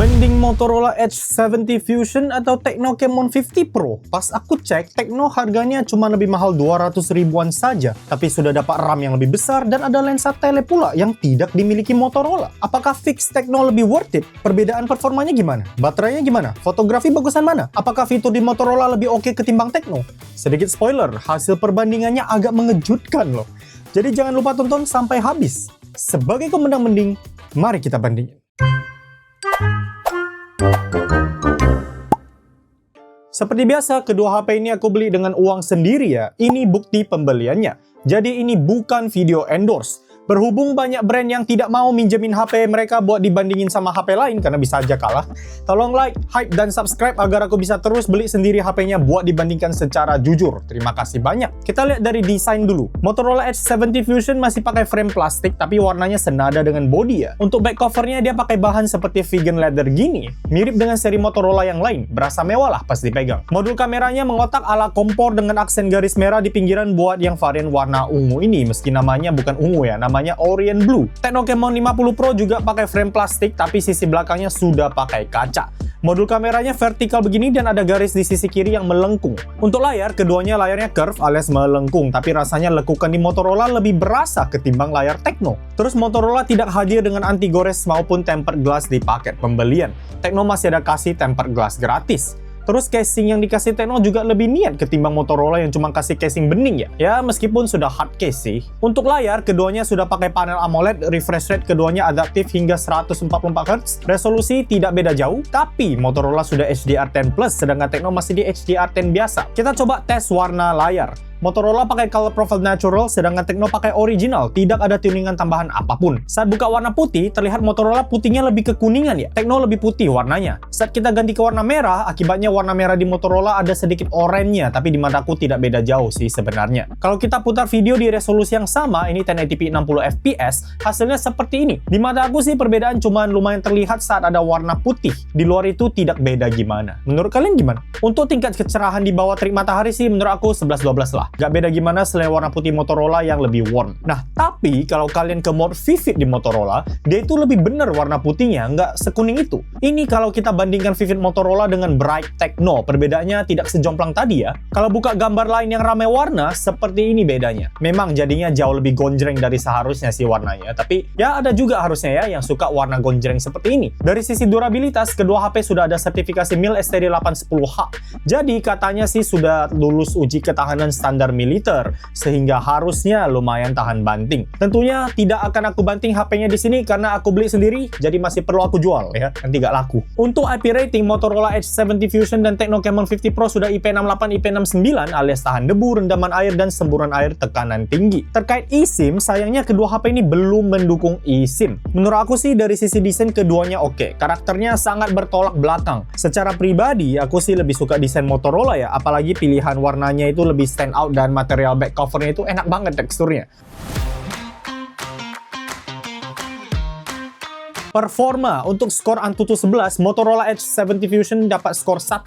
Mending Motorola Edge 70 Fusion atau Tecno Camon 50 Pro? Pas aku cek, Tecno harganya cuma lebih mahal 200 ribuan saja, tapi sudah dapat RAM yang lebih besar dan ada lensa tele pula yang tidak dimiliki Motorola. Apakah fix Tecno lebih worth it? Perbedaan performanya gimana? Baterainya gimana? Fotografi bagusan mana? Apakah fitur di Motorola lebih oke ketimbang Tecno? Sedikit spoiler, hasil perbandingannya agak mengejutkan loh. Jadi jangan lupa tonton sampai habis. Sebagai pemandang mending, mari kita bandingin. Seperti biasa, kedua HP ini aku beli dengan uang sendiri ya. Ini bukti pembeliannya. Jadi ini bukan video endorse. Berhubung banyak brand yang tidak mau minjemin HP mereka buat dibandingin sama HP lain karena bisa aja kalah. Tolong like, hype, dan subscribe agar aku bisa terus beli sendiri HP-nya buat dibandingkan secara jujur. Terima kasih banyak. Kita lihat dari desain dulu. Motorola Edge 70 Fusion masih pakai frame plastik tapi warnanya senada dengan body ya. Untuk back covernya dia pakai bahan seperti vegan leather gini. Mirip dengan seri Motorola yang lain. Berasa mewah lah pas dipegang. Modul kameranya mengotak ala kompor dengan aksen garis merah di pinggiran buat yang varian warna ungu ini. Meski namanya bukan ungu ya, namanya Orient Blue. Tecno Camon 50 Pro juga pakai frame plastik tapi sisi belakangnya sudah pakai kaca. Modul kameranya vertikal begini dan ada garis di sisi kiri yang melengkung. Untuk layar, keduanya layarnya curve alias melengkung, tapi rasanya lekukan di Motorola lebih berasa ketimbang layar Tecno. Terus Motorola tidak hadir dengan anti gores maupun tempered glass di paket pembelian. Tecno masih ada kasih tempered glass gratis. Terus casing yang dikasih Tecno juga lebih niat ketimbang Motorola yang cuma kasih casing bening ya. Ya meskipun sudah hard case sih. Untuk layar, keduanya sudah pakai panel AMOLED, refresh rate keduanya adaptif hingga 144Hz. Resolusi tidak beda jauh, tapi Motorola sudah HDR10+, sedangkan Tecno masih di HDR10 biasa. Kita coba tes warna layar. Motorola pakai color profile natural, sedangkan Tecno pakai original, tidak ada tuningan tambahan apapun. Saat buka warna putih, terlihat Motorola putihnya lebih ke kuningan ya. Tecno lebih putih warnanya. Saat kita ganti ke warna merah, akibatnya warna merah di Motorola ada sedikit oranye, tapi di mataku tidak beda jauh sih sebenarnya. Kalau kita putar video di resolusi yang sama, ini 1080p 60fps, hasilnya seperti ini. Di mata aku sih perbedaan cuma lumayan terlihat saat ada warna putih. Di luar itu tidak beda gimana. Menurut kalian gimana? Untuk tingkat kecerahan di bawah terik matahari sih menurut aku 11-12 lah. Gak beda gimana selain warna putih Motorola yang lebih warm. Nah, tapi kalau kalian ke mode Vivid di Motorola, dia itu lebih bener warna putihnya, nggak sekuning itu. Ini kalau kita bandingkan Vivid Motorola dengan Bright Tecno, perbedaannya tidak sejomplang tadi ya. Kalau buka gambar lain yang ramai warna, seperti ini bedanya. Memang jadinya jauh lebih gonjreng dari seharusnya sih warnanya, tapi ya ada juga harusnya ya yang suka warna gonjreng seperti ini. Dari sisi durabilitas, kedua HP sudah ada sertifikasi MIL STD810H. Jadi katanya sih sudah lulus uji ketahanan standar militer, sehingga harusnya lumayan tahan banting. Tentunya tidak akan aku banting HP-nya di sini karena aku beli sendiri, jadi masih perlu aku jual ya, nanti gak laku. Untuk IP rating, Motorola Edge 70 Fusion dan Tecno Camon 50 Pro sudah IP68, IP69 alias tahan debu, rendaman air, dan semburan air tekanan tinggi. Terkait eSIM, sayangnya kedua HP ini belum mendukung eSIM. Menurut aku sih dari sisi desain keduanya oke, karakternya sangat bertolak belakang. Secara pribadi, aku sih lebih suka desain Motorola ya, apalagi pilihan warnanya itu lebih stand out dan material back covernya itu enak banget teksturnya. Performa untuk skor Antutu 11, Motorola Edge 70 Fusion dapat skor 1,1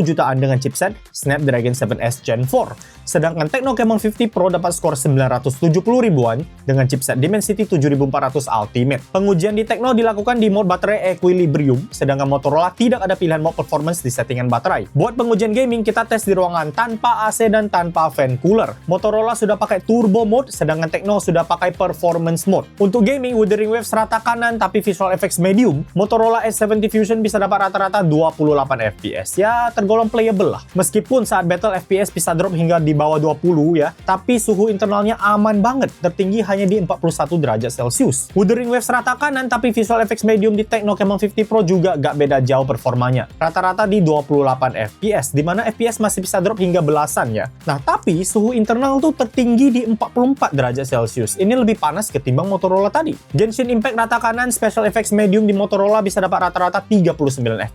jutaan dengan chipset Snapdragon 7S Gen 4. Sedangkan Tecno Camon 50 Pro dapat skor 970 ribuan dengan chipset Dimensity 7400 Ultimate. Pengujian di Tecno dilakukan di mode baterai Equilibrium, sedangkan Motorola tidak ada pilihan mode performance di settingan baterai. Buat pengujian gaming, kita tes di ruangan tanpa AC dan tanpa fan cooler. Motorola sudah pakai turbo mode, sedangkan Tecno sudah pakai performance mode. Untuk gaming, Wuthering Waves rata kanan tapi visual effects medium, Motorola Edge 70 Fusion bisa dapat rata-rata 28 fps. Ya, tergolong playable lah. Meskipun saat battle FPS bisa drop hingga di bawah 20 ya, tapi suhu internalnya aman banget. Tertinggi hanya di 41 derajat Celcius. Wuthering Waves rata kanan tapi visual effects medium di Tecno Camon 50 Pro juga gak beda jauh performanya. Rata-rata di 28 fps, dimana FPS masih bisa drop hingga belasan ya. Nah, tapi suhu internal tuh tertinggi di 44 derajat Celcius. Ini lebih panas ketimbang Motorola tadi. Genshin Impact rata kanan, special effects medium di Motorola bisa dapat rata-rata 39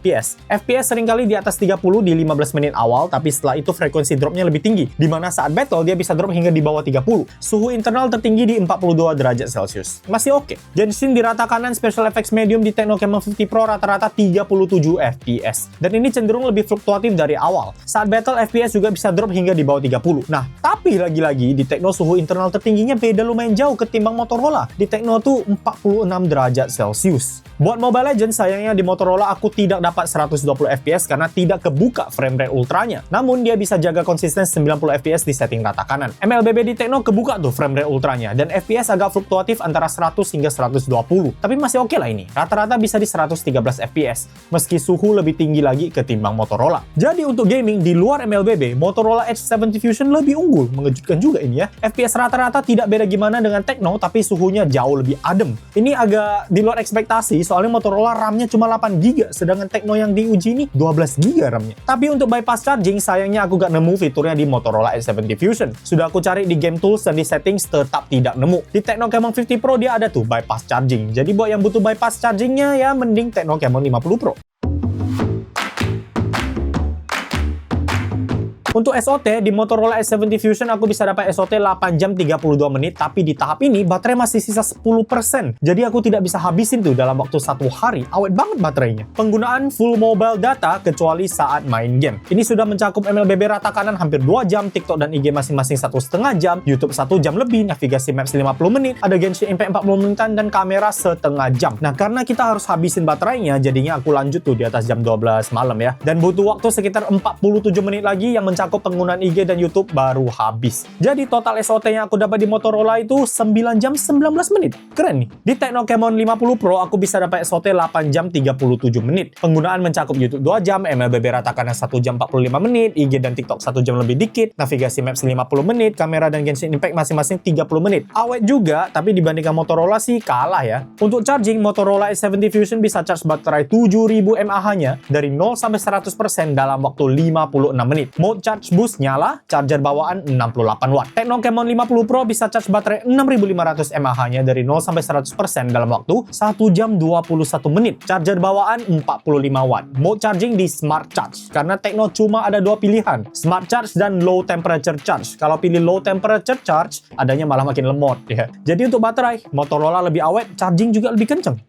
fps. FPS seringkali di atas 30 di 15 menit awal, tapi setelah itu frekuensi dropnya lebih tinggi, dimana saat battle dia bisa drop hingga di bawah 30. Suhu internal tertinggi di 42 derajat Celcius. Masih oke. Genshin di rata kanan, special effects medium di Tecno Camon 50 Pro rata-rata 37 fps. Dan ini cenderung lebih fluktuatif dari awal. Saat battle FPS juga bisa drop hingga di bawah 30. Nah, tapi lagi-lagi di Tecno suhu internal tertingginya beda lumayan jauh ketimbang Motorola. Di Tecno tuh 46 derajat Celcius. Celsius. Buat Mobile Legends, sayangnya di Motorola aku tidak dapat 120 fps karena tidak kebuka frame rate ultranya. Namun dia bisa jaga konsisten 90 fps di setting rata kanan. MLBB di Tecno kebuka tuh frame rate ultranya, dan fps agak fluktuatif antara 100 hingga 120. Tapi masih oke lah ini, rata-rata bisa di 113 fps, meski suhu lebih tinggi lagi ketimbang Motorola. Jadi untuk gaming di luar MLBB, Motorola Edge 70 Fusion lebih unggul. Mengejutkan juga ini ya. FPS rata-rata tidak beda gimana dengan Tecno, tapi suhunya jauh lebih adem. Ini agak di luar ekspektasi, soalnya Motorola RAM-nya cuma 8GB, sedangkan Tecno yang diuji ini 12GB RAM-nya. Tapi untuk bypass charging, sayangnya aku gak nemu fiturnya di Motorola Edge 70 Fusion. Sudah aku cari di game tools dan di settings, tetap tidak nemu. Di Tecno Camon 50 Pro dia ada tuh bypass charging. Jadi buat yang butuh bypass chargingnya ya mending Tecno Camon 50 Pro. Untuk SOT, di Motorola Edge 70 Fusion aku bisa dapat SOT 8 jam 32 menit, tapi di tahap ini baterai masih sisa 10%. Jadi aku tidak bisa habisin tuh dalam waktu 1 hari, awet banget baterainya. Penggunaan full mobile data kecuali saat main game. Ini sudah mencakup MLBB rata kanan hampir 2 jam, TikTok dan IG masing-masing 1,5 jam, YouTube 1 jam lebih, navigasi Maps 50 menit, ada Genshin Impact 40 menitan, dan kamera setengah jam. Nah, karena kita harus habisin baterainya, jadinya aku lanjut tuh di atas jam 12 malam ya. Dan butuh waktu sekitar 47 menit lagi yang mencakup penggunaan IG dan YouTube baru habis. Jadi total SOT yang aku dapat di Motorola itu 9 jam 19 menit. Keren nih. Di Tecno Camon 50 Pro aku bisa dapat SOT 8 jam 37 menit. Penggunaan mencakup YouTube 2 jam, MLBB rata kanan 1 jam 45 menit, IG dan TikTok 1 jam lebih dikit, navigasi Maps 50 menit, kamera dan Genshin Impact masing-masing 30 menit. Awet juga, tapi dibandingkan Motorola sih kalah ya. Untuk charging, Motorola Edge 70 Fusion bisa charge baterai 7000 mAh-nya dari 0 sampai 100% dalam waktu 56 menit. Mode charge boost nyala, charger bawaan 68 watt. Tecno Camon 50 Pro bisa charge baterai 6500 mAh-nya dari 0 sampai 100% dalam waktu 1 jam 21 menit. Charger bawaan 45 watt. Mode charging di Smart Charge, karena Tecno cuma ada 2 pilihan, Smart Charge dan Low Temperature Charge. Kalau pilih Low Temperature Charge, adanya malah makin lemot ya. Jadi untuk baterai, Motorola lebih awet, charging juga lebih kenceng.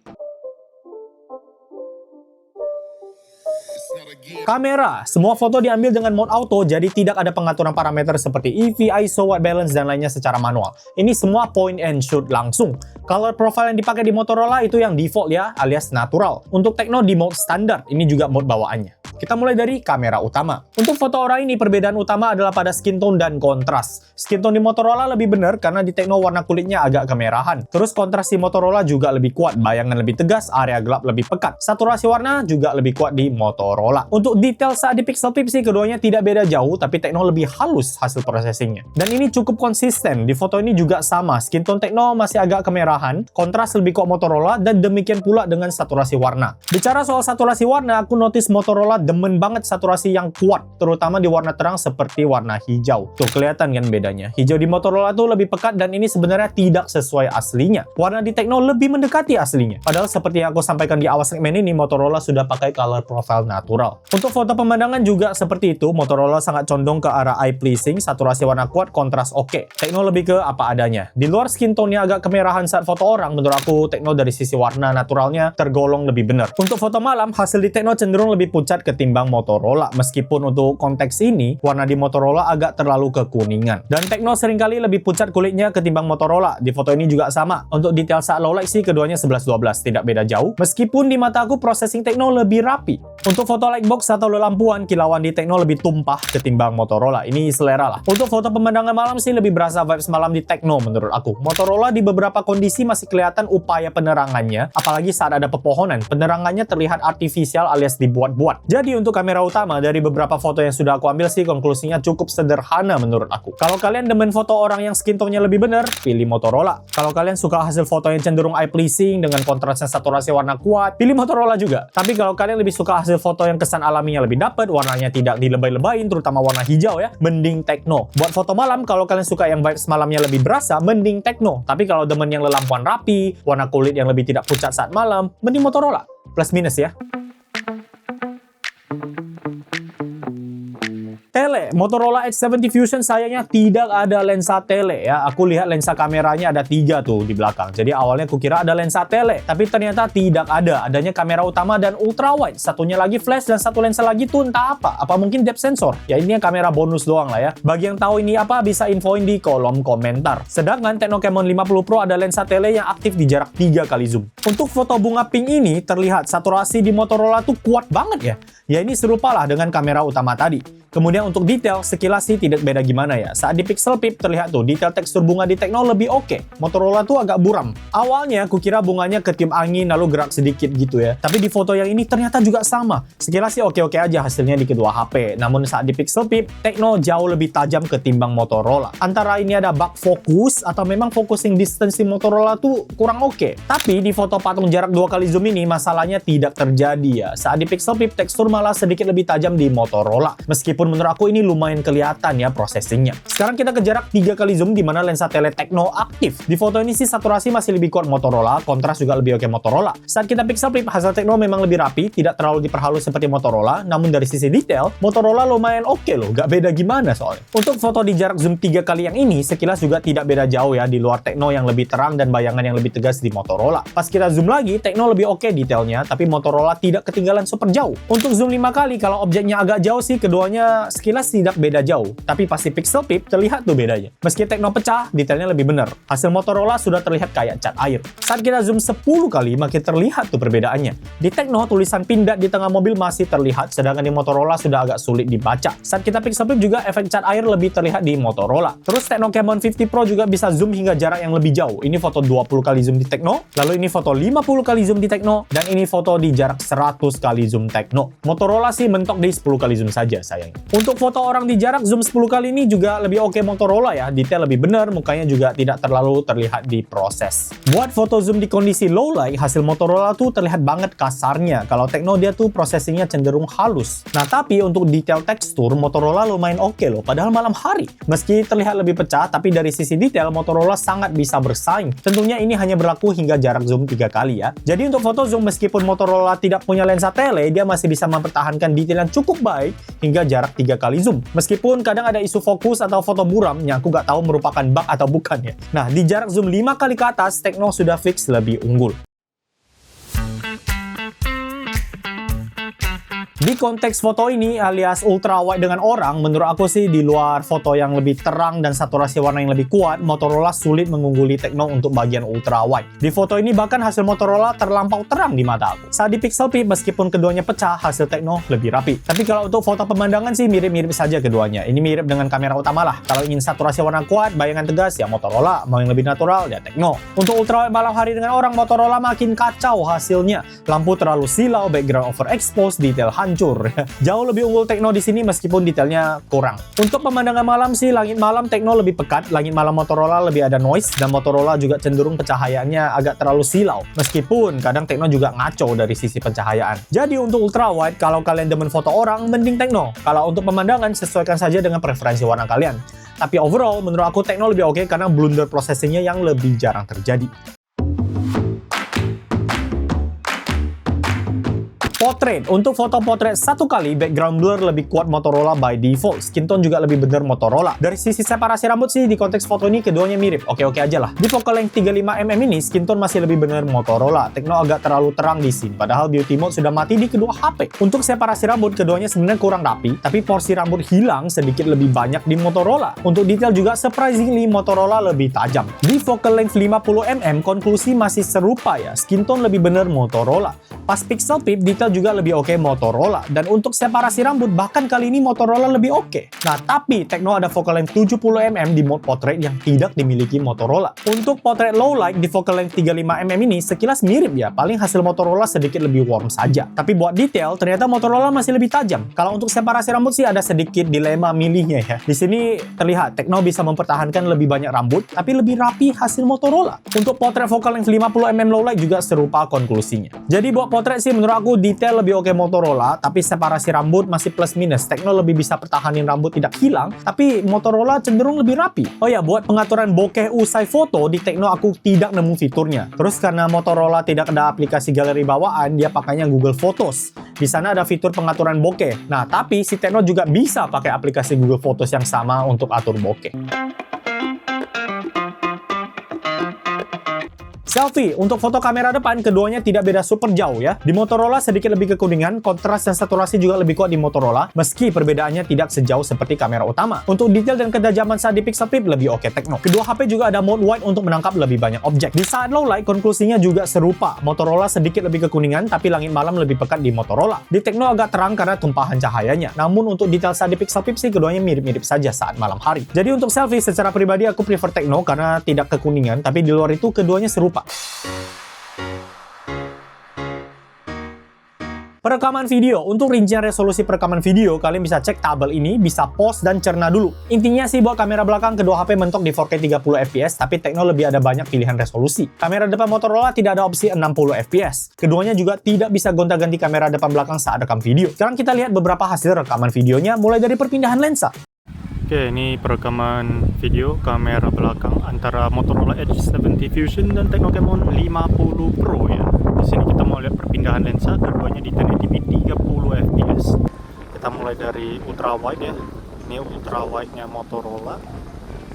Kamera, semua foto diambil dengan mode auto, jadi tidak ada pengaturan parameter seperti EV, ISO, white balance, dan lainnya secara manual. Ini semua point and shoot langsung. Color profile yang dipakai di Motorola itu yang default ya, alias natural. Untuk Tecno di mode standar, ini juga mode bawaannya. Kita mulai dari kamera utama. Untuk foto orang ini, perbedaan utama adalah pada skin tone dan kontras. Skin tone di Motorola lebih benar karena di Tecno warna kulitnya agak kemerahan. Terus kontras di Motorola juga lebih kuat, bayangan lebih tegas, area gelap lebih pekat. Saturasi warna juga lebih kuat di Motorola. Untuk detail saat di pixel peep sih keduanya tidak beda jauh, tapi Tecno lebih halus hasil processingnya. Dan ini cukup konsisten, di foto ini juga sama. Skin tone Tecno masih agak kemerahan, kontras lebih kuat Motorola, dan demikian pula dengan saturasi warna. Bicara soal saturasi warna, aku notice Motorola demen banget saturasi yang kuat, terutama di warna terang seperti warna hijau. Tuh kelihatan kan bedanya. Hijau di Motorola tuh lebih pekat dan ini sebenarnya tidak sesuai aslinya. Warna di Tecno lebih mendekati aslinya. Padahal seperti yang aku sampaikan di awal segmen ini, Motorola sudah pakai color profile natural. Untuk foto pemandangan juga seperti itu, Motorola sangat condong ke arah eye pleasing, saturasi warna kuat, kontras oke. Tecno lebih ke apa adanya. Di luar skin tone-nya agak kemerahan saat foto orang, menurut aku Tecno dari sisi warna naturalnya tergolong lebih benar. Untuk foto malam, hasil di Tecno cenderung lebih pucat ketimbang Motorola, meskipun untuk konteks ini warna di Motorola agak terlalu kekuningan. Dan Tecno seringkali lebih pucat kulitnya ketimbang Motorola. Di foto ini juga sama. Untuk detail saat low light sih keduanya 11-12, tidak beda jauh, meskipun di mata aku processing Tecno lebih rapi. Untuk foto lightbox atau lampuan, kilauan di Tecno lebih tumpah ketimbang Motorola. Ini selera lah. Untuk foto pemandangan malam sih lebih berasa vibes malam di Tecno menurut aku. Motorola di beberapa kondisi masih kelihatan upaya penerangannya, apalagi saat ada pepohonan. Penerangannya terlihat artifisial alias dibuat-buat. Jadi untuk kamera utama, dari beberapa foto yang sudah aku ambil sih konklusinya cukup sederhana menurut aku. Kalau kalian demen foto orang yang skin tone-nya lebih benar, pilih Motorola. Kalau kalian suka hasil foto yang cenderung eye pleasing dengan kontrasnya saturasi warna kuat, pilih Motorola juga. Tapi kalau kalian lebih suka hasil foto yang kesan alaminya lebih dapet, warnanya tidak dilebay-lebayin, terutama warna hijau ya, mending Tecno. Buat foto malam, kalau kalian suka yang vibes malamnya lebih berasa, mending Tecno. Tapi kalau demen yang lelampuan rapi, warna kulit yang lebih tidak pucat saat malam, mending Motorola. Plus minus ya. Tele, Motorola X70 Fusion sayangnya tidak ada lensa tele ya. Aku lihat lensa kameranya ada 3 tuh di belakang. Jadi awalnya aku kira ada lensa tele, tapi ternyata tidak ada. Adanya kamera utama dan ultrawide. Satunya lagi flash dan satu lensa lagi tuh entah apa. Apa mungkin depth sensor? Ya ini yang kamera bonus doang lah ya. Bagi yang tahu ini apa bisa infoin di kolom komentar. Sedangkan Techno Camon 50 Pro ada lensa tele yang aktif di jarak 3 kali zoom. Untuk foto bunga pink ini terlihat saturasi di Motorola tuh kuat banget ya. Ya ini serupa lah dengan kamera utama tadi. Kemudian untuk detail, sekilas sih tidak beda gimana ya. Saat di Pixel Peep terlihat tuh detail tekstur bunga di Techno lebih oke. Motorola tuh agak buram. Awalnya aku kira bunganya ketiup angin lalu gerak sedikit gitu ya. Tapi di foto yang ini ternyata juga sama. Sekilas sih oke-oke aja hasilnya di kedua HP. Namun saat di Pixel Peep, Techno jauh lebih tajam ketimbang Motorola. Antara ini ada bug fokus atau memang focusing distance di Motorola tuh kurang oke. Tapi di foto patung jarak 2 kali zoom ini masalahnya tidak terjadi ya. Saat di Pixel Peep tekstur malah sedikit lebih tajam di Motorola. Meskipun menurut aku ini lumayan kelihatan ya processingnya. Sekarang kita ke jarak 3 kali zoom di mana lensa tele Techno aktif. Di foto ini sih saturasi masih lebih kuat Motorola, kontras juga lebih oke Motorola. Saat kita Pixel Peep hasil Techno memang lebih rapi, tidak terlalu diperhalus seperti Motorola, namun dari sisi detail Motorola lumayan oke loh, gak beda gimana soalnya. Untuk foto di jarak zoom 3 kali yang ini sekilas juga tidak beda jauh ya di luar Techno yang lebih terang dan bayangan yang lebih tegas di Motorola. Pas kita zoom lagi, Techno lebih oke detailnya, tapi Motorola tidak ketinggalan super jauh. Untuk zoom 5 kali kalau objeknya agak jauh sih keduanya sekilas tidak beda jauh, tapi pasti Pixel Peep terlihat tuh bedanya. Meski Techno pecah, detailnya lebih benar. Hasil Motorola sudah terlihat kayak cat air. Saat kita zoom 10 kali, makin terlihat tuh perbedaannya. Di Techno, tulisan pindad di tengah mobil masih terlihat, sedangkan di Motorola sudah agak sulit dibaca. Saat kita Pixel Peep juga efek cat air lebih terlihat di Motorola. Terus Techno Camon 50 Pro juga bisa zoom hingga jarak yang lebih jauh. Ini foto 20 kali zoom di Techno, lalu ini foto 50 kali zoom di Techno, dan ini foto di jarak 100 kali zoom Techno. Motorola sih mentok di 10 kali zoom saja sayangnya. Untuk foto orang di jarak zoom 10 kali ini juga lebih oke Motorola ya, detail lebih benar, mukanya juga tidak terlalu terlihat di proses. Buat foto zoom di kondisi low light, hasil Motorola tuh terlihat banget kasarnya. Kalau Techno dia tuh processingnya cenderung halus. Nah tapi untuk detail tekstur Motorola lumayan oke loh, padahal malam hari. Meski terlihat lebih pecah, tapi dari sisi detail Motorola sangat bisa bersaing. Tentunya ini hanya berlaku hingga jarak zoom 3 kali ya. Jadi untuk foto zoom meskipun Motorola tidak punya lensa tele, dia masih bisa mempertahankan detail yang cukup baik hingga jarak 3 kali zoom. Meskipun kadang ada isu fokus atau foto buram yang aku gak tahu merupakan bug atau bukan ya. Nah, di jarak zoom 5 kali ke atas, Techno sudah fix lebih unggul. Di konteks foto ini alias ultra wide dengan orang, menurut aku sih di luar foto yang lebih terang dan saturasi warna yang lebih kuat, Motorola sulit mengungguli Techno untuk bagian ultra wide. Di foto ini bahkan hasil Motorola terlampau terang di mata aku. Saat di Pixel Peep meskipun keduanya pecah, hasil Techno lebih rapi. Tapi kalau untuk foto pemandangan sih mirip-mirip saja keduanya. Ini mirip dengan kamera utama lah. Kalau ingin saturasi warna kuat, bayangan tegas ya Motorola, mau yang lebih natural ya Techno. Untuk ultra wide malam hari dengan orang, Motorola makin kacau hasilnya. Lampu terlalu silau, background overexposed, detail hancur. Jauh lebih unggul Techno di sini meskipun detailnya kurang. Untuk pemandangan malam sih, langit malam Techno lebih pekat, langit malam Motorola lebih ada noise, dan Motorola juga cenderung pencahayaannya agak terlalu silau. Meskipun kadang Techno juga ngaco dari sisi pencahayaan. Jadi untuk ultra wide, kalau kalian demen foto orang, mending Techno. Kalau untuk pemandangan, sesuaikan saja dengan preferensi warna kalian. Tapi overall, menurut aku Techno lebih oke karena blunder processingnya yang lebih jarang terjadi. Portrait. Untuk foto portrait 1 kali, background blur lebih kuat Motorola by default. Skin tone juga lebih benar Motorola. Dari sisi separasi rambut sih, di konteks foto ini keduanya mirip. Oke-oke aja lah. Di focal length 35mm ini, skin tone masih lebih benar Motorola. Techno agak terlalu terang di sini, padahal beauty mode sudah mati di kedua HP. Untuk separasi rambut, keduanya sebenarnya kurang rapi, tapi porsi rambut hilang sedikit lebih banyak di Motorola. Untuk detail juga surprisingly Motorola lebih tajam. Di focal length 50mm, konklusi masih serupa ya. Skin tone lebih benar Motorola. Pas Pixel Peep, detail juga lebih oke Motorola. Dan untuk separasi rambut, bahkan kali ini Motorola lebih oke. Nah, tapi Techno ada focal length 70mm di mode portrait yang tidak dimiliki Motorola. Untuk portrait low light di focal length 35mm ini sekilas mirip ya, paling hasil Motorola sedikit lebih warm saja. Tapi buat detail, ternyata Motorola masih lebih tajam. Kalau untuk separasi rambut sih ada sedikit dilema milihnya ya. Di sini terlihat Techno bisa mempertahankan lebih banyak rambut, tapi lebih rapi hasil Motorola. Untuk portrait focal length 50mm low light juga serupa konklusinya. Jadi buat portrait sih menurut aku detail lebih oke Motorola, tapi separasi rambut masih plus minus. Techno lebih bisa pertahanin rambut tidak hilang, tapi Motorola cenderung lebih rapi. Oh ya, buat pengaturan bokeh usai foto di Techno aku tidak nemu fiturnya. Terus karena Motorola tidak ada aplikasi galeri bawaan, dia pakainya Google Photos. Di sana ada fitur pengaturan bokeh. Nah, tapi si Tecno juga bisa pakai aplikasi Google Photos yang sama untuk atur bokeh. Selfie, untuk foto kamera depan, keduanya tidak beda super jauh ya. Di Motorola sedikit lebih kekuningan, kontras dan saturasi juga lebih kuat di Motorola, meski perbedaannya tidak sejauh seperti kamera utama. Untuk detail dan ketajaman saat di pixel peep, lebih oke Tecno. Kedua HP juga ada mode wide untuk menangkap lebih banyak objek. Di saat low light, konklusinya juga serupa. Motorola sedikit lebih kekuningan, tapi langit malam lebih pekat di Motorola. Di Tecno agak terang karena tumpahan cahayanya. Namun untuk detail saat di pixel peep sih, keduanya mirip-mirip saja saat malam hari. Jadi untuk selfie, secara pribadi aku prefer Tecno karena tidak kekuningan, tapi di luar itu keduanya serupa. Perekaman video. Untuk rincian resolusi perekaman video, kalian bisa cek tabel ini, bisa pause dan cerna dulu. Intinya sih buat kamera belakang, kedua HP mentok di 4K 30 fps, tapi Tecno lebih ada banyak pilihan resolusi. Kamera depan Motorola tidak ada opsi 60 fps. Keduanya juga tidak bisa gonta-ganti kamera depan belakang saat rekam video. Sekarang kita lihat beberapa hasil rekaman videonya, mulai dari perpindahan lensa. Oke, ini perekaman video kamera belakang antara Motorola Edge 70 Fusion dan Tecno Camon 50 Pro ya. Di sini kita mau lihat perpindahan lensa, keduanya di 1080p 30 fps. Kita mulai dari ultra wide ya. Ini ultra wide-nya Motorola.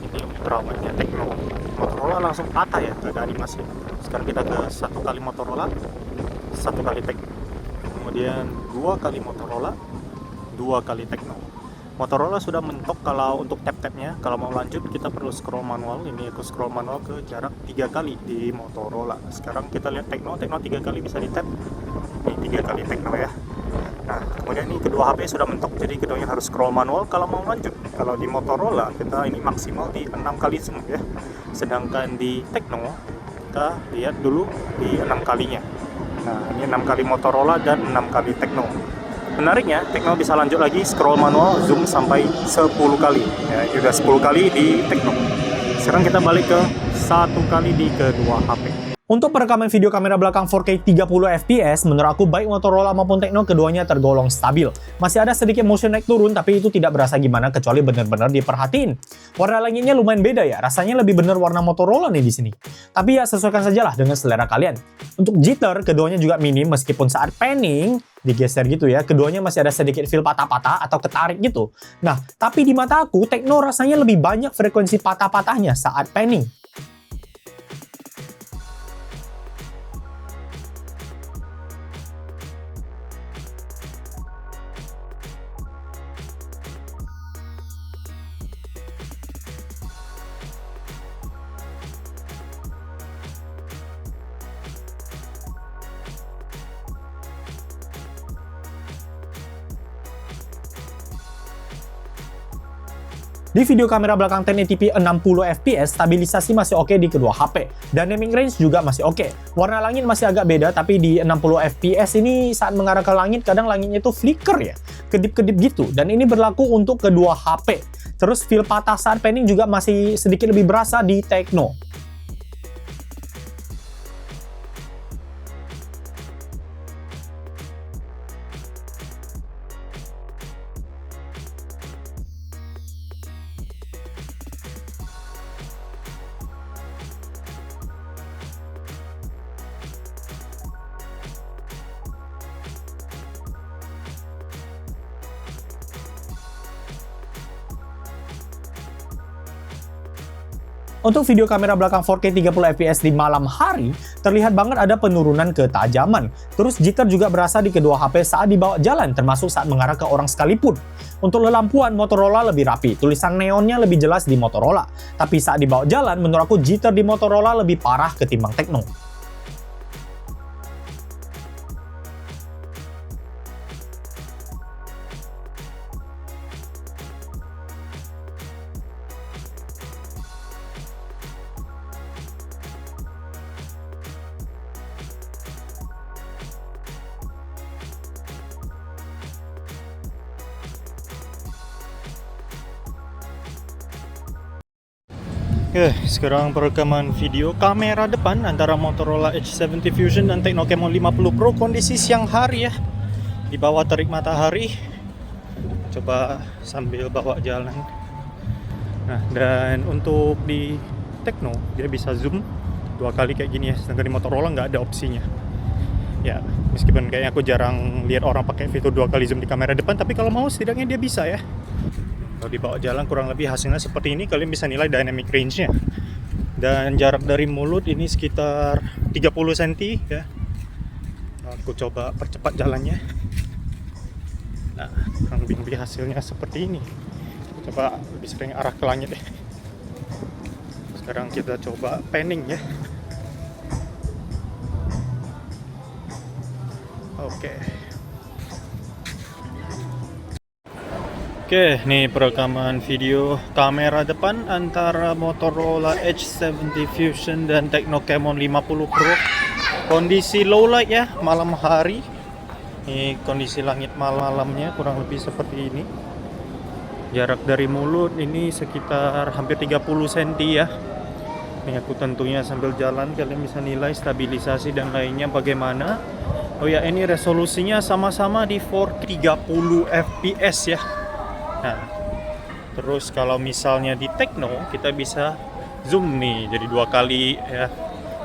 Ini ultra wide-nya Tecno. Motorola langsung patah ya, gak ada animasi. Sekarang kita ke 1 kali Motorola, 1 kali Tecno. Kemudian 2 kali Motorola, 2 kali Tecno. Motorola sudah mentok kalau untuk tap-tapnya. Kalau mau lanjut kita perlu scroll manual. Ini aku scroll manual ke jarak 3 kali di Motorola. Sekarang kita lihat Tecno 3 kali bisa di tap. Ini 3 kali Tecno ya. Nah, kemudian ini kedua HP sudah mentok, jadi keduanya harus scroll manual kalau mau lanjut. Kalau di Motorola kita ini maksimal di 6 kali zoom ya. Sedangkan di Tecno kita lihat dulu di 6 kalinya. Nah, ini 6 kali Motorola dan 6 kali Tecno. Menariknya, Tecno bisa lanjut lagi scroll manual zoom sampai 10 kali ya, juga 10 kali di Tecno. Sekarang kita balik ke 1 kali di kedua HP. Untuk perekaman video kamera belakang 4K 30 fps, menurut aku baik Motorola maupun Tecno keduanya tergolong stabil. Masih ada sedikit motion naik turun, tapi itu tidak berasa gimana kecuali benar-benar diperhatiin. Warna langitnya lumayan beda ya, rasanya lebih bener warna Motorola nih di sini. Tapi ya sesuaikan sajalah dengan selera kalian. Untuk jitter, keduanya juga minim meskipun saat panning digeser gitu ya, keduanya masih ada sedikit feel patah-patah atau ketarik gitu. Nah, tapi di mata aku, Tecno rasanya lebih banyak frekuensi patah-patahnya saat panning. Di video kamera belakang 1080p 60 fps, stabilisasi masih oke di kedua HP. Dynamic range juga masih oke. Warna langit masih agak beda, tapi di 60 fps ini saat mengarah ke langit, kadang langitnya itu flicker ya. Kedip-kedip gitu. Dan ini berlaku untuk kedua HP. Terus feel patah saat panning juga masih sedikit lebih berasa di Tecno. Untuk video kamera belakang 4K 30 fps di malam hari, terlihat banget ada penurunan ketajaman. Terus jitter juga berasa di kedua HP saat dibawa jalan, termasuk saat mengarah ke orang sekalipun. Untuk lelampuan, Motorola lebih rapi, tulisan neonnya lebih jelas di Motorola. Tapi saat dibawa jalan, menurut aku jitter di Motorola lebih parah ketimbang Tecno. Oke, sekarang perekaman video kamera depan antara Motorola Edge 70 Fusion dan Tecno Camon 50 Pro kondisi siang hari ya. Di bawah terik matahari. Coba sambil bawa jalan. Nah, dan untuk di Tecno dia bisa zoom 2 kali kayak gini ya, sedangkan di Motorola nggak ada opsinya. Ya, meskipun kayaknya aku jarang lihat orang pakai fitur 2 kali zoom di kamera depan, tapi kalau mau setidaknya dia bisa ya. Kalau dibawa jalan kurang lebih hasilnya seperti ini, kalian bisa nilai dynamic range-nya. Dan jarak dari mulut ini sekitar 30 cm ya. Aku coba percepat jalannya. Nah, kurang lebih hasilnya seperti ini. Coba lebih sering arah ke langit deh. Sekarang kita coba panning ya. Oke, nih perekaman video kamera depan antara Motorola Edge 70 Fusion dan Tecno Camon 50 Pro. Kondisi low light ya, malam hari. Ini kondisi langit malamnya kurang lebih seperti ini. Jarak dari mulut ini sekitar hampir 30 cm ya. Ini aku tentunya sambil jalan, kalian bisa nilai stabilisasi dan lainnya bagaimana. Oh ya, ini resolusinya sama-sama di 430 fps ya. Nah, terus kalau misalnya di Tecno kita bisa zoom nih jadi 2 kali ya.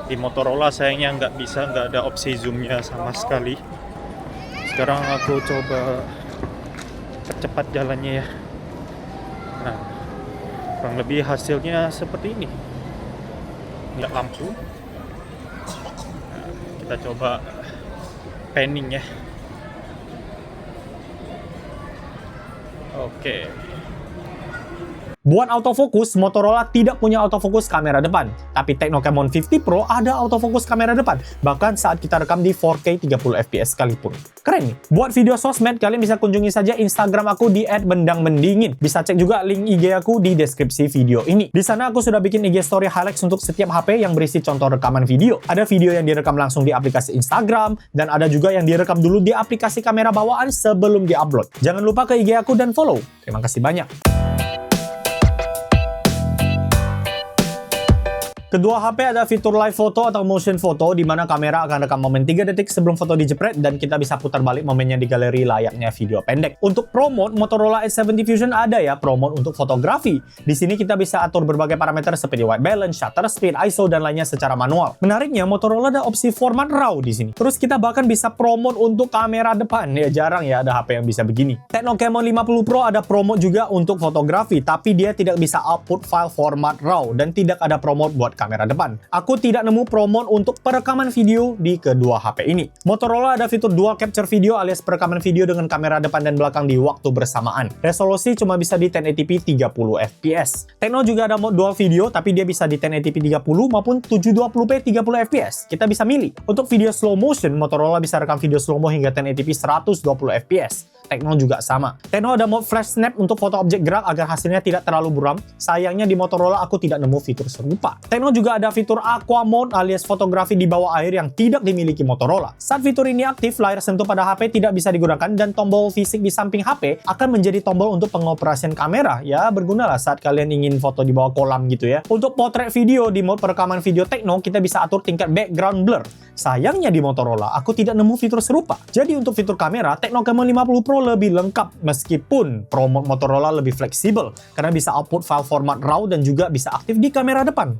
Di Motorola sayangnya nggak ada opsi zoomnya sama sekali. Sekarang aku coba percepat jalannya ya. Nah, kurang lebih hasilnya seperti ini. Nggak lampu. Nah, kita coba panning ya. Oke. Buat autofocus, Motorola tidak punya autofocus kamera depan. Tapi Tecno Camon 50 Pro ada autofocus kamera depan. Bahkan saat kita rekam di 4K 30 fps sekalipun. Keren nih. Buat video sosmed, kalian bisa kunjungi saja Instagram aku di @bendangmendingin. Bisa cek juga link IG aku di deskripsi video ini. Di sana aku sudah bikin IG story highlights untuk setiap HP yang berisi contoh rekaman video. Ada video yang direkam langsung di aplikasi Instagram, dan ada juga yang direkam dulu di aplikasi kamera bawaan sebelum diupload. Jangan lupa ke IG aku dan follow. Terima kasih banyak. Kedua HP ada fitur live photo atau motion photo di mana kamera akan rekam momen 3 detik sebelum foto dijepret dan kita bisa putar balik momennya di galeri layaknya video pendek. Untuk Pro Mode, Motorola Edge 70 Fusion ada ya Pro Mode untuk fotografi. Di sini kita bisa atur berbagai parameter seperti white balance, shutter speed, ISO dan lainnya secara manual. Menariknya, Motorola ada opsi format RAW di sini. Terus kita bahkan bisa Pro Mode untuk kamera depan. Ya jarang ya ada HP yang bisa begini. Tecno Camon 50 Pro ada Pro Mode juga untuk fotografi, tapi dia tidak bisa output file format RAW dan tidak ada Pro Mode buat kamera depan. Aku tidak nemu Pro Mode untuk perekaman video di kedua HP ini. Motorola ada fitur dual capture video alias perekaman video dengan kamera depan dan belakang di waktu bersamaan. Resolusi cuma bisa di 1080p 30 fps. Tecno juga ada mode dual video, tapi dia bisa di 1080p 30 maupun 720p 30 fps. Kita bisa milih. Untuk video slow motion, Motorola bisa rekam video slow mo hingga 1080p 120 fps. Tecno juga sama. Tecno ada mode flash snap untuk foto objek gerak agar hasilnya tidak terlalu buram. Sayangnya di Motorola aku tidak nemu fitur serupa. Tecno juga ada fitur aqua mode alias fotografi di bawah air yang tidak dimiliki Motorola. Saat fitur ini aktif, layar sentuh pada HP tidak bisa digunakan dan tombol fisik di samping HP akan menjadi tombol untuk pengoperasian kamera. Ya, berguna lah saat kalian ingin foto di bawah kolam gitu ya. Untuk potret video di mode perekaman video Tecno, kita bisa atur tingkat background blur. Sayangnya di Motorola, aku tidak nemu fitur serupa. Jadi untuk fitur kamera, Tecno Camon 50 Pro lebih lengkap meskipun Pro Mode Motorola lebih fleksibel karena bisa output file format RAW dan juga bisa aktif di kamera depan.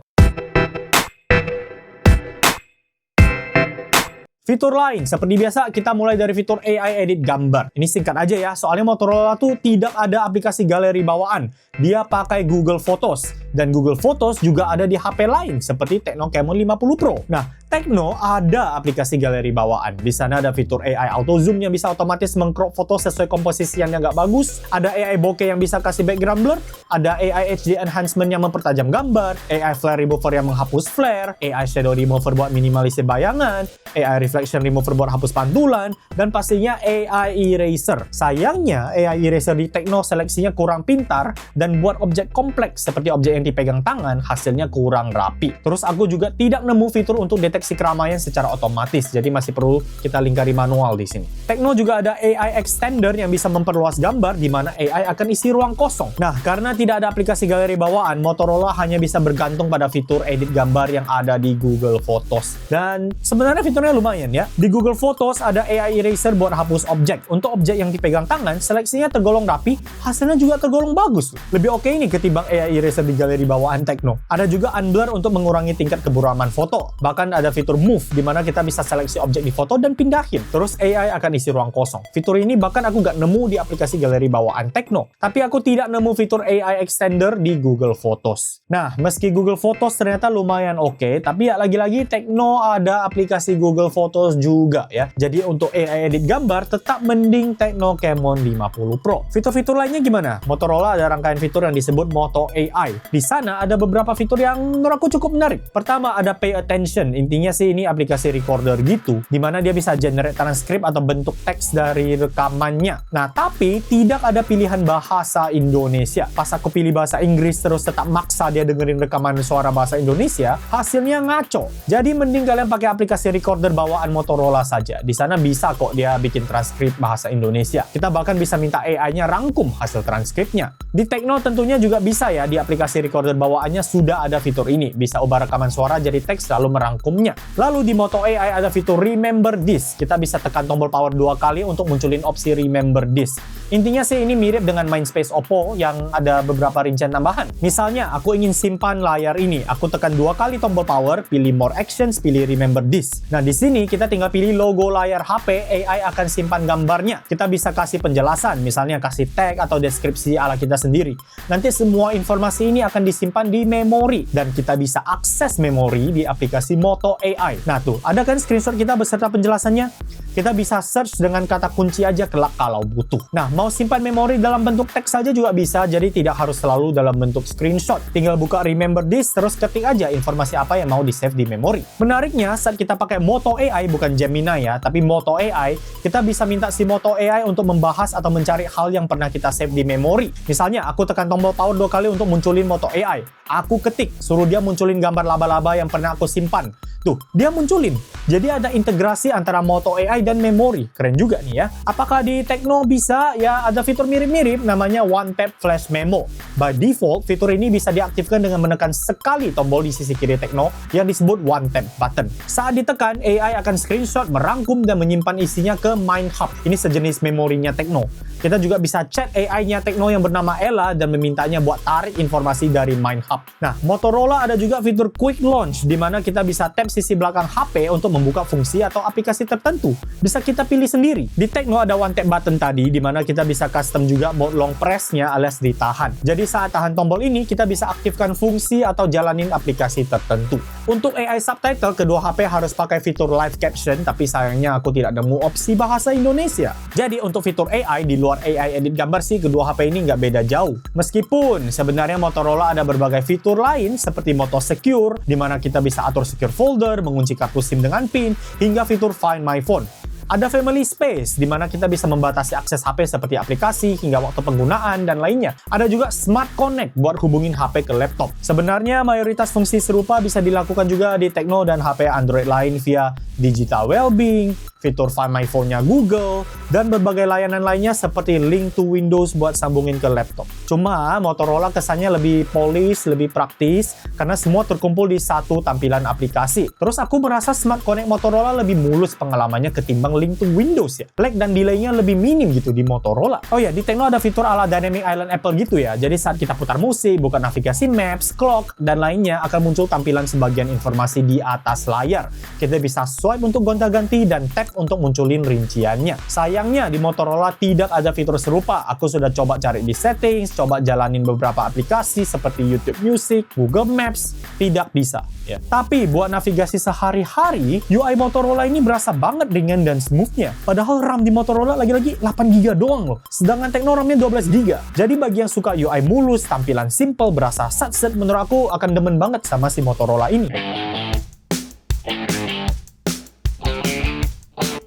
Fitur lain, seperti biasa kita mulai dari fitur AI Edit Gambar. Ini singkat aja ya, soalnya Motorola tuh tidak ada aplikasi galeri bawaan. Dia pakai Google Photos, dan Google Photos juga ada di HP lain seperti Tecno Camon 50 Pro. Nah, Tecno ada aplikasi galeri bawaan. Di sana ada fitur AI Auto Zoom yang bisa otomatis mengcrop foto sesuai komposisi yang nggak bagus. Ada AI Bokeh yang bisa kasih background blur. Ada AI HD Enhancement yang mempertajam gambar. AI Flare Remover yang menghapus flare. AI Shadow Remover buat minimalisir bayangan. AI Reflection Remover buat hapus pantulan. Dan pastinya AI Eraser. Sayangnya AI Eraser di Tecno seleksinya kurang pintar dan buat objek kompleks seperti objek yang dipegang tangan hasilnya kurang rapi. Terus aku juga tidak nemu fitur untuk deteksi keramaian secara otomatis, jadi masih perlu kita lingkari manual di sini. Tecno juga ada AI Extender yang bisa memperluas gambar di mana AI akan isi ruang kosong. Nah, karena tidak ada aplikasi galeri bawaan, Motorola hanya bisa bergantung pada fitur edit gambar yang ada di Google Photos. Dan sebenarnya fiturnya lumayan convenient ya. Di Google Photos ada AI Eraser buat hapus objek. Untuk objek yang dipegang tangan, seleksinya tergolong rapi, hasilnya juga tergolong bagus. Lebih oke ini ketimbang AI Eraser di galeri bawaan Tecno. Ada juga Unblur untuk mengurangi tingkat keburaman foto. Bahkan ada fitur Move di mana kita bisa seleksi objek di foto dan pindahin. Terus AI akan isi ruang kosong. Fitur ini bahkan aku nggak nemu di aplikasi galeri bawaan Tecno. Tapi aku tidak nemu fitur AI Extender di Google Photos. Nah, meski Google Photos ternyata lumayan oke, tapi ya lagi-lagi Tecno ada aplikasi Google Photos juga ya. Jadi untuk AI edit gambar tetap mending Tecno Camon 50 Pro. Fitur-fitur lainnya gimana? Motorola ada rangkaian fitur yang disebut Moto AI. Di sana ada beberapa fitur yang menurut aku cukup menarik. Pertama ada Pay Attention. Intinya sih ini aplikasi recorder gitu, dimana dia bisa generate transkrip atau bentuk teks dari rekamannya. Nah, tapi tidak ada pilihan bahasa Indonesia. Pas aku pilih bahasa Inggris terus tetap maksa dia dengerin rekaman suara bahasa Indonesia, hasilnya ngaco. Jadi mending kalian pakai aplikasi recorder bawaan Motorola saja. Di sana bisa kok dia bikin transkrip bahasa Indonesia. Kita bahkan bisa minta AI-nya rangkum hasil transkripnya. Di Tecno tentunya juga bisa ya, di aplikasi recorder bawaannya sudah ada fitur ini. Bisa ubah rekaman suara jadi teks lalu merangkumnya. Lalu di Moto AI ada fitur Remember This. Kita bisa tekan tombol power 2 kali untuk munculin opsi Remember This. Intinya sih ini mirip dengan Mindspace Oppo yang ada beberapa rincian tambahan. Misalnya aku ingin simpan layar ini, aku tekan 2 kali tombol power, pilih More Actions, pilih Remember This. Nah di sini kita tinggal pilih logo layar HP, AI akan simpan gambarnya. Kita bisa kasih penjelasan, misalnya kasih tag atau deskripsi ala kita sendiri. Nanti semua informasi ini akan disimpan di memori dan kita bisa akses memori di aplikasi Moto AI. Nah tuh, ada kan screenshot kita beserta penjelasannya? Kita bisa search dengan kata kunci aja kelak kalau butuh. Nah, mau simpan memori dalam bentuk teks saja juga bisa, jadi tidak harus selalu dalam bentuk screenshot. Tinggal buka Remember This, terus ketik aja informasi apa yang mau di-save di memori. Menariknya, saat kita pakai Moto AI, bukan Gemini ya, tapi Moto AI, kita bisa minta si Moto AI untuk membahas atau mencari hal yang pernah kita save di memori. Misalnya, aku tekan tombol power 2 kali untuk munculin Moto AI. Aku ketik, suruh dia munculin gambar laba-laba yang pernah aku simpan. Tuh, dia munculin. Jadi ada integrasi antara Moto AI dan memori. Keren juga nih ya. Apakah di Tecno bisa? Ya, ada fitur mirip-mirip namanya One Tap Flash Memo. By default, fitur ini bisa diaktifkan dengan menekan sekali tombol di sisi kiri Tecno yang disebut One Tap Button. Saat ditekan, AI akan screenshot, merangkum, dan menyimpan isinya ke Mind Hub. Ini sejenis memorinya Tecno. Kita juga bisa chat AI-nya Tecno yang bernama Ella dan memintanya buat tarik informasi dari Mind Hub. Nah, Motorola ada juga fitur Quick Launch, di mana kita bisa tap sisi belakang HP untuk membuka fungsi atau aplikasi tertentu. Bisa kita pilih sendiri. Di Tecno ada One Tap Button tadi, di mana kita bisa custom juga mode long press-nya alias ditahan. Jadi saat tahan tombol ini, kita bisa aktifkan fungsi atau jalanin aplikasi tertentu. Untuk AI subtitle, kedua HP harus pakai fitur live caption, tapi sayangnya aku tidak nemu opsi bahasa Indonesia. Jadi untuk fitur AI, di luar AI edit gambar sih, kedua HP ini nggak beda jauh. Meskipun sebenarnya Motorola ada berbagai fitur lain seperti Moto Secure, di mana kita bisa atur secure folder, mengunci kartu SIM dengan PIN, hingga fitur Find My Phone. Ada Family Space, di mana kita bisa membatasi akses HP seperti aplikasi hingga waktu penggunaan dan lainnya. Ada juga Smart Connect buat hubungin HP ke laptop. Sebenarnya mayoritas fungsi serupa bisa dilakukan juga di Tecno dan HP Android lain via Digital Wellbeing, fitur Find My Phone-nya Google, dan berbagai layanan lainnya seperti Link to Windows buat sambungin ke laptop. Cuma Motorola kesannya lebih polish, lebih praktis, karena semua terkumpul di satu tampilan aplikasi. Terus aku merasa Smart Connect Motorola lebih mulus pengalamannya ketimbang Link to Windows ya. Lag dan delay-nya lebih minim gitu di Motorola. Oh ya, di Tecno ada fitur ala Dynamic Island Apple gitu ya. Jadi saat kita putar musik, buka navigasi Maps, Clock, dan lainnya akan muncul tampilan sebagian informasi di atas layar. Kita bisa swipe untuk gonta-ganti dan tap untuk munculin rinciannya. Sayangnya di Motorola tidak ada fitur serupa. Aku sudah coba cari di settings, coba jalanin beberapa aplikasi seperti YouTube Music, Google Maps, tidak bisa ya. Tapi buat navigasi sehari-hari, UI Motorola ini berasa banget ringan dan smoothnya. Padahal RAM di Motorola lagi-lagi 8GB doang loh. Sedangkan Tecno RAM-nya 12GB. Jadi bagi yang suka UI mulus, tampilan simple, berasa sat-set, menurut aku akan demen banget sama si Motorola ini.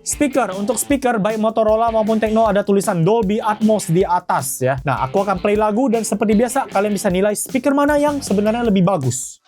Speaker, untuk speaker baik Motorola maupun Tecno ada tulisan Dolby Atmos di atas ya. Nah, aku akan play lagu dan seperti biasa kalian bisa nilai speaker mana yang sebenarnya lebih bagus.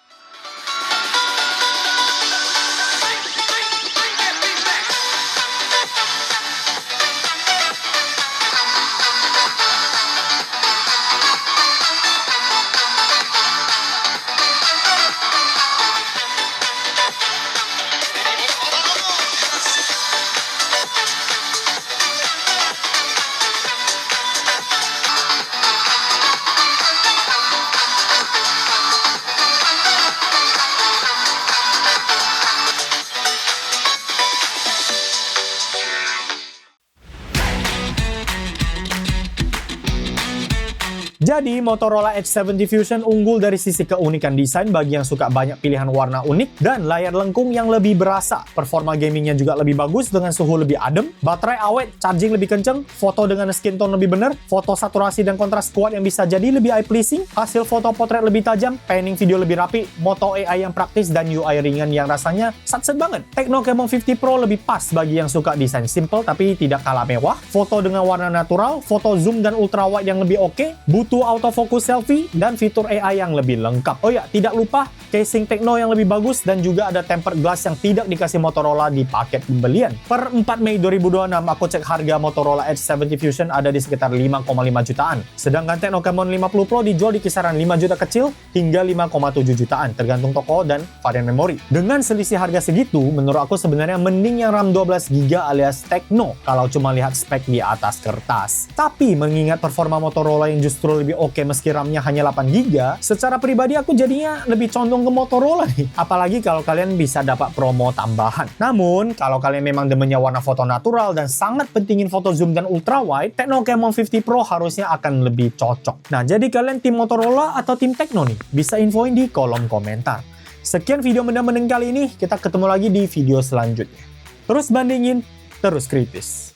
Jadi Motorola Edge 70 Fusion unggul dari sisi keunikan desain bagi yang suka banyak pilihan warna unik dan layar lengkung yang lebih berasa. Performa gamingnya juga lebih bagus dengan suhu lebih adem, baterai awet, charging lebih kenceng, foto dengan skin tone lebih benar, foto saturasi dan kontras kuat yang bisa jadi lebih eye pleasing, hasil foto potret lebih tajam, panning video lebih rapi, moto AI yang praktis dan UI ringan yang rasanya satset banget. Tecno Camon 50 Pro lebih pas bagi yang suka desain simple tapi tidak kalah mewah, foto dengan warna natural, foto zoom dan ultra wide yang lebih oke, butuh autofocus selfie, dan fitur AI yang lebih lengkap. Oh ya, tidak lupa casing Tecno yang lebih bagus dan juga ada tempered glass yang tidak dikasih Motorola di paket pembelian. Per 4 Mei 2026 aku cek harga Motorola Edge 70 Fusion ada di sekitar 5,5 jutaan. Sedangkan Tecno Camon 50 Pro dijual di kisaran 5 juta kecil hingga 5,7 jutaan tergantung toko dan varian memori. Dengan selisih harga segitu, menurut aku sebenarnya mending yang RAM 12GB alias Tecno kalau cuma lihat spek di atas kertas. Tapi mengingat performa Motorola yang justru lebih oke meski RAM-nya hanya 8GB, secara pribadi aku jadinya lebih condong ke Motorola nih. Apalagi kalau kalian bisa dapat promo tambahan. Namun, kalau kalian memang demennya warna foto natural dan sangat pentingin foto zoom dan ultra wide, Tecno Camon 50 Pro harusnya akan lebih cocok. Nah, jadi kalian tim Motorola atau tim Tecno nih? Bisa infoin di kolom komentar. Sekian video mending kali ini, kita ketemu lagi di video selanjutnya. Terus bandingin, terus kritis.